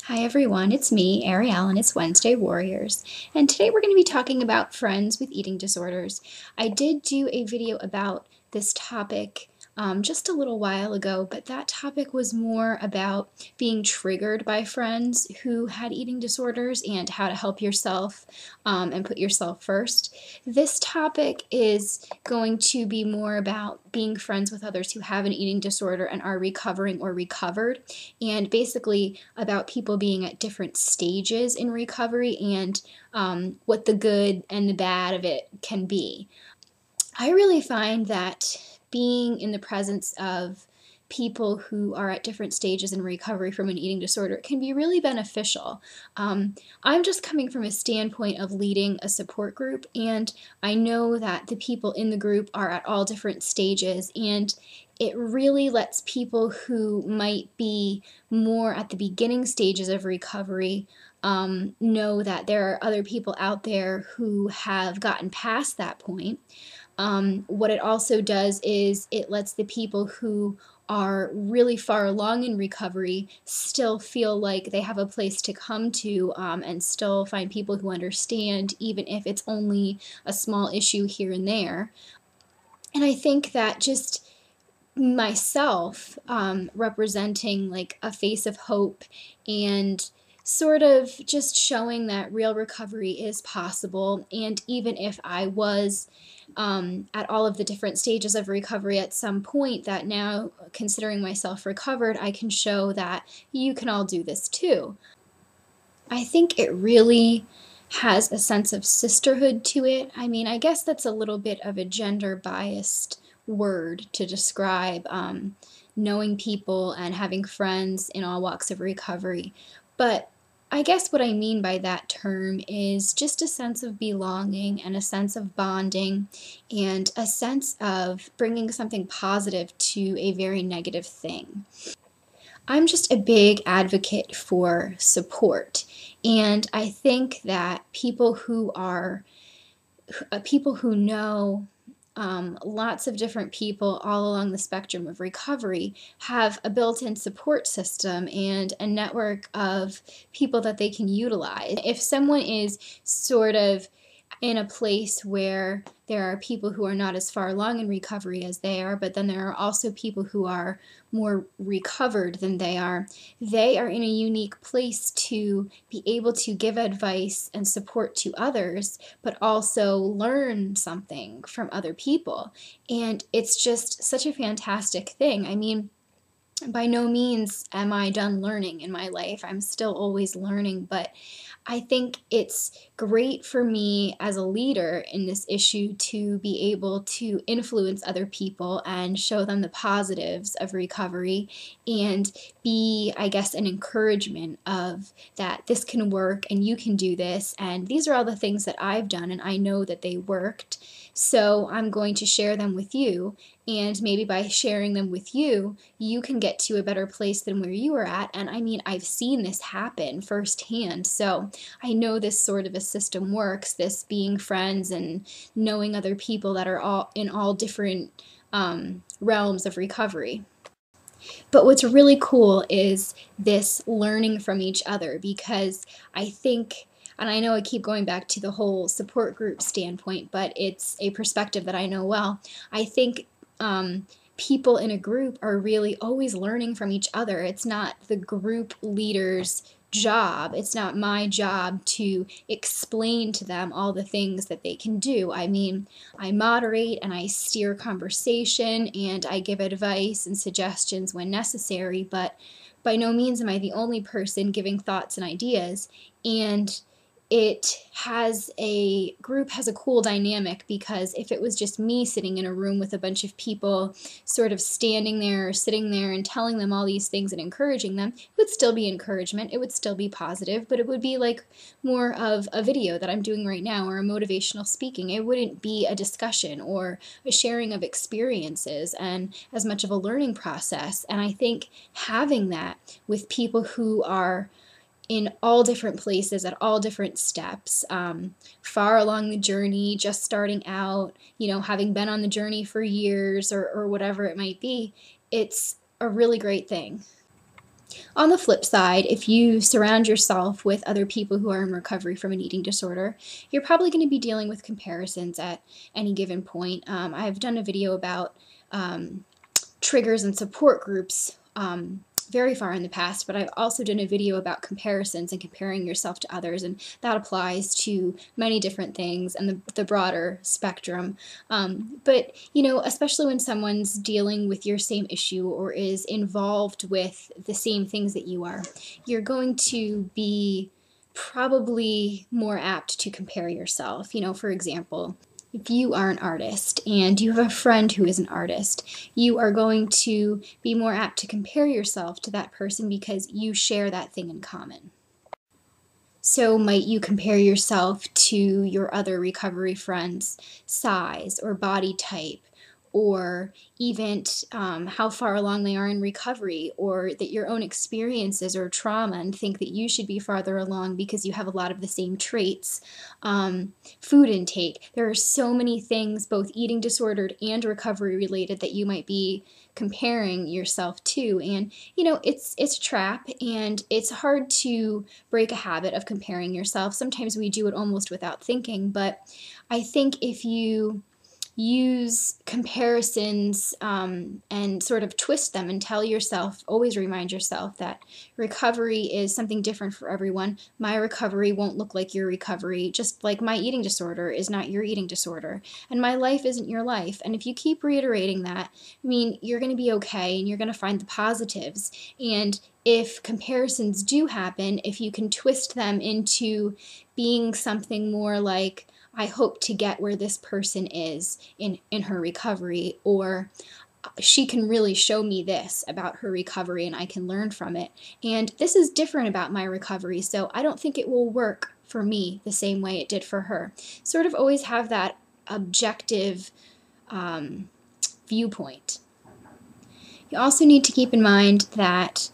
Hi everyone, it's me, Arielle, and it's Wednesday Warriors. And today we're going to be talking about friends with eating disorders. I did do a video about this topic just a little while ago, but that topic was more about being triggered by friends who had eating disorders and how to help yourself and put yourself first. This topic is going to be more about being friends with others who have an eating disorder and are recovering or recovered, and basically about people being at different stages in recovery and what the good and the bad of it can be. I really find that being in the presence of people who are at different stages in recovery from an eating disorder can be really beneficial. I'm just coming from a standpoint of leading a support group, and I know that the people in the group are at all different stages, and it really lets people who might be more at the beginning stages of recovery know that there are other people out there who have gotten past that point. What it also does is it lets the people who are really far along in recovery still feel like they have a place to come to, and still find people who understand, even if it's only a small issue here and there. And I think that just myself representing like a face of hope and sort of just showing that real recovery is possible. And even if I was at all of the different stages of recovery at some point, that now, considering myself recovered, I can show that you can all do this too. I think it really has a sense of sisterhood to it. I mean, I guess that's a little bit of a gender biased word to describe knowing people and having friends in all walks of recovery. But I guess what I mean by that term is just a sense of belonging and a sense of bonding and a sense of bringing something positive to a very negative thing. I'm just a big advocate for support, and I think that people who know lots of different people all along the spectrum of recovery have a built-in support system and a network of people that they can utilize. If someone is sort of in a place where there are people who are not as far along in recovery as they are, but then there are also people who are more recovered than they are in a unique place to be able to give advice and support to others, but also learn something from other people. And it's just such a fantastic thing. I mean, by no means am I done learning in my life. I'm still always learning, but I think it's great for me as a leader in this issue to be able to influence other people and show them the positives of recovery and be, I guess, an encouragement of that this can work and you can do this. And these are all the things that I've done and I know that they worked. So I'm going to share them with you. And maybe by sharing them with you, you can get to a better place than where you were at. And I mean, I've seen this happen firsthand. So I know this sort of a system works, this being friends and knowing other people that are all in all different realms of recovery. But what's really cool is this learning from each other, because I think, and I know I keep going back to the whole support group standpoint, but it's a perspective that I know well. I think people in a group are really always learning from each other. It's not the group leader's job. It's not my job to explain to them all the things that they can do. I mean, I moderate and I steer conversation and I give advice and suggestions when necessary, but by no means am I the only person giving thoughts and ideas. And group has a cool dynamic, because if it was just me sitting in a room with a bunch of people sort of standing there or sitting there and telling them all these things and encouraging them, it would still be encouragement, it would still be positive, but it would be like more of a video that I'm doing right now or a motivational speaking. It wouldn't be a discussion or a sharing of experiences and as much of a learning process. And I think having that with people who are in all different places at all different steps, far along the journey, just starting out, having been on the journey for years or whatever it might be, it's a really great thing. On the flip side, if you surround yourself with other people who are in recovery from an eating disorder, you're probably going to be dealing with comparisons at any given point. I've done a video about triggers and support groups very far in the past, but I've also done a video about comparisons and comparing yourself to others, and that applies to many different things and the broader spectrum. But, especially when someone's dealing with your same issue or is involved with the same things that you are, you're going to be probably more apt to compare yourself. For example, if you are an artist and you have a friend who is an artist, you are going to be more apt to compare yourself to that person because you share that thing in common. So might you compare yourself to your other recovery friends' size or body type, or even how far along they are in recovery, or that your own experiences or trauma, and think that you should be farther along because you have a lot of the same traits. Food intake. There are so many things, both eating disordered and recovery related, that you might be comparing yourself to. And it's a trap, and it's hard to break a habit of comparing yourself. Sometimes we do it almost without thinking, but I think if you use comparisons and sort of twist them and tell yourself, always remind yourself that recovery is something different for everyone. My recovery won't look like your recovery, just like my eating disorder is not your eating disorder, and my life isn't your life. And if you keep reiterating that, you're going to be okay, and you're going to find the positives. And if comparisons do happen, if you can twist them into being something more like, I hope to get where this person is in her recovery, or she can really show me this about her recovery and I can learn from it. And this is different about my recovery, so I don't think it will work for me the same way it did for her. Sort of always have that objective viewpoint. You also need to keep in mind that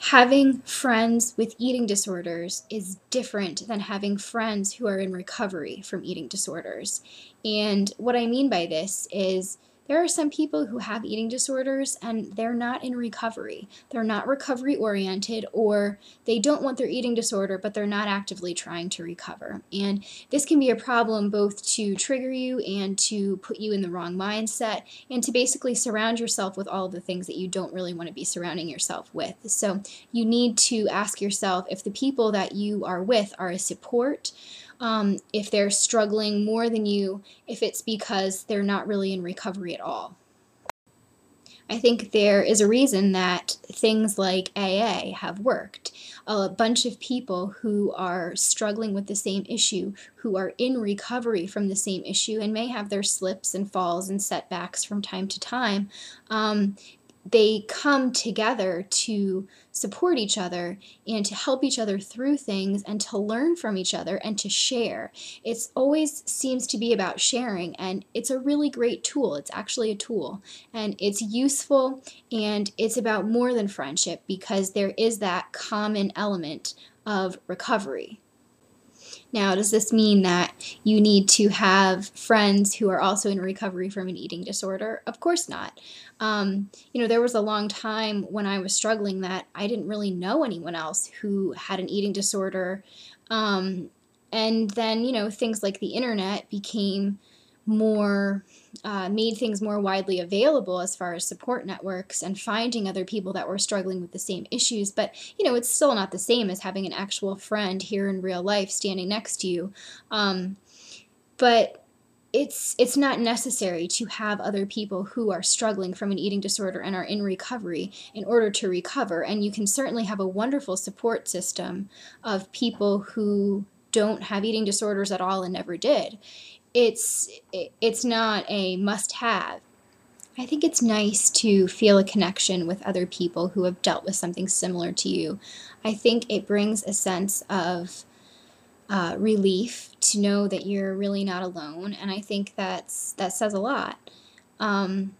having friends with eating disorders is different than having friends who are in recovery from eating disorders. And what I mean by this is there are some people who have eating disorders and they're not in recovery. They're not recovery oriented, or they don't want their eating disorder, but they're not actively trying to recover. And this can be a problem both to trigger you and to put you in the wrong mindset, and to basically surround yourself with all of the things that you don't really want to be surrounding yourself with. So you need to ask yourself if the people that you are with are a support, if they're struggling more than you, if it's because they're not really in recovery at all. I think there is a reason that things like AA have worked. A bunch of people who are struggling with the same issue, who are in recovery from the same issue, and may have their slips and falls and setbacks from time to time, they come together to support each other and to help each other through things and to learn from each other and to share. It always seems to be about sharing, and it's a really great tool. It's actually a tool, and it's useful, and it's about more than friendship because there is that common element of recovery. Now, does this mean that you need to have friends who are also in recovery from an eating disorder? Of course not. There was a long time when I was struggling that I didn't really know anyone else who had an eating disorder. And then, things like the internet became made things more widely available as far as support networks and finding other people that were struggling with the same issues. But, it's still not the same as having an actual friend here in real life standing next to you. But it's not necessary to have other people who are struggling from an eating disorder and are in recovery in order to recover. And you can certainly have a wonderful support system of people who don't have eating disorders at all and never did. It's not a must-have. I think it's nice to feel a connection with other people who have dealt with something similar to you. I think it brings a sense of relief to know that you're really not alone, and I think that says a lot. I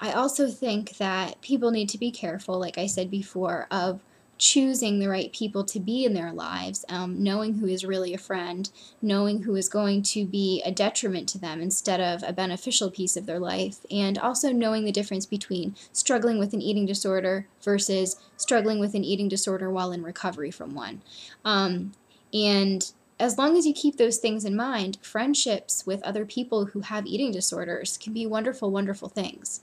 also think that people need to be careful, like I said before, of choosing the right people to be in their lives, knowing who is really a friend, knowing who is going to be a detriment to them instead of a beneficial piece of their life, and also knowing the difference between struggling with an eating disorder versus struggling with an eating disorder while in recovery from one. And as long as you keep those things in mind, friendships with other people who have eating disorders can be wonderful, wonderful things.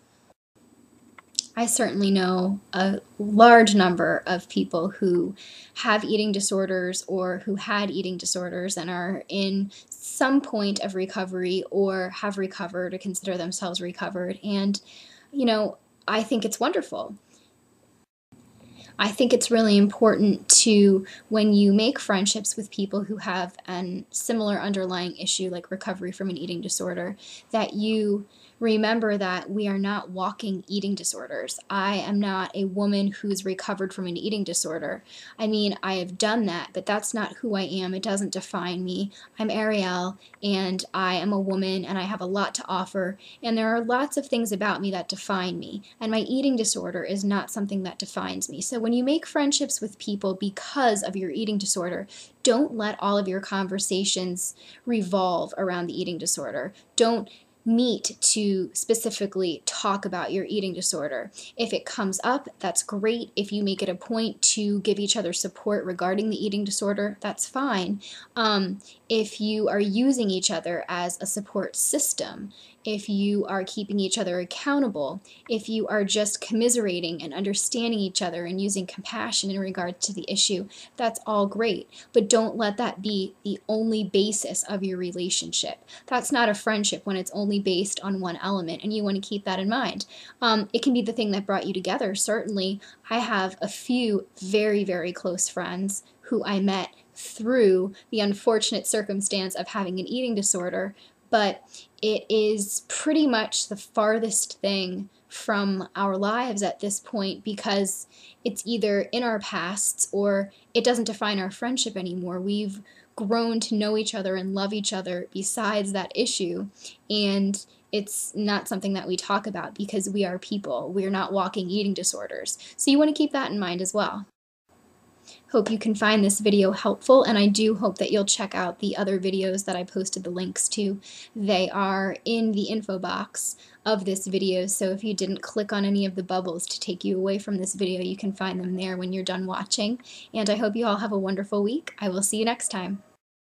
I certainly know a large number of people who have eating disorders or who had eating disorders and are in some point of recovery or have recovered or consider themselves recovered. And, I think it's wonderful. I think it's really important to, when you make friendships with people who have a similar underlying issue like recovery from an eating disorder, that you remember that we are not walking eating disorders. I am not a woman who's recovered from an eating disorder. I mean, I have done that, but that's not who I am. It doesn't define me. I'm Arielle, and I am a woman, and I have a lot to offer, and there are lots of things about me that define me, and my eating disorder is not something that defines me. So when you make friendships with people because of your eating disorder, don't let all of your conversations revolve around the eating disorder. Don't meet to specifically talk about your eating disorder. If it comes up, that's great. If you make it a point to give each other support regarding the eating disorder, that's fine. If you are using each other as a support system, if you are keeping each other accountable, if you are just commiserating and understanding each other and using compassion in regard to the issue, that's all great. But don't let that be the only basis of your relationship. That's not a friendship when it's only based on one element, and you want to keep that in mind. It can be the thing that brought you together, certainly. I have a few very, very close friends who I met through the unfortunate circumstance of having an eating disorder, but it is pretty much the farthest thing from our lives at this point, because it's either in our pasts or it doesn't define our friendship anymore. We've grown to know each other and love each other besides that issue, and it's not something that we talk about because we are people. We're not walking eating disorders. So you want to keep that in mind as well. Hope you can find this video helpful, and I do hope that you'll check out the other videos that I posted the links to. They are in the info box of this video, so if you didn't click on any of the bubbles to take you away from this video, you can find them there when you're done watching. And I hope you all have a wonderful week. I will see you next time.